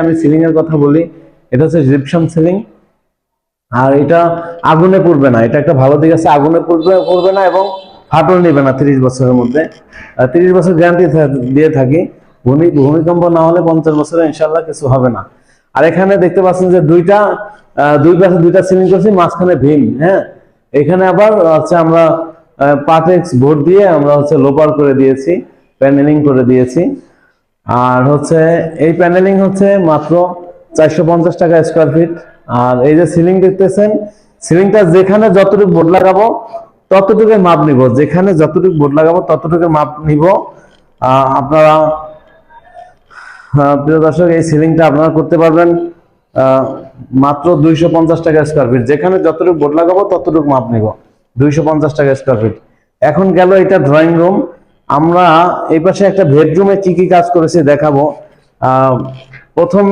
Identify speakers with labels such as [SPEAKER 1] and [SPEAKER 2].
[SPEAKER 1] আমি সিলিং এর কথা বলি, এটা হচ্ছে জিপসাম সিলিং। আর এটা আগুনে পুড়বে না, এটা একটা ভালো দিক আছে, আগুনে পুড়বে না এবং ফাটল নেবে না 30 বছরের মধ্যে। 30 বছর গ্যারান্টি দিয়ে থাকি। ভূমিকম্প না হলে 50 বছরে ইনশাল্লাহ কিছু হবে না। আর এখানে দেখতে পাচ্ছেন যে দুই পাশে দুইটা সিলিং করছি, মাঝখানে ভীম। হ্যাঁ, এখানে আবার হচ্ছে আমরা পাটেক্স বোর্ড দিয়ে আমরা হচ্ছে লোপার করে দিয়েছি, প্যানেলিং করে দিয়েছি। আর হচ্ছে এই প্যানেলিং হচ্ছে মাত্র 450 টাকা স্কোয়ার ফিট। আর এই যে সিলিং দেখতেছেন, সিলিংটা যেখানে যতটুকু বোর্ড লাগাবো ততটুকুর মাপ নিব, যেখানে যতটুকু বোর্ড লাগাবো ততটুকুর মাপ নিব। আপনারা প্রিয় দর্শক, এই সিলিংটা আপনারা করতে পারবেন মাত্র 250 টাকা স্কোয়ার ফিট, যেখানে যতটুকু বোর্ড লাগাবো ততটুকু মাপ নিব, 250 টাকা স্কোয়ার ফিট। এখন গেল এটা ড্রয়িং রুম। আমরা এই পাশে একটা বেডরুমে কি কি কাজ করেছি দেখাবো। প্রথমে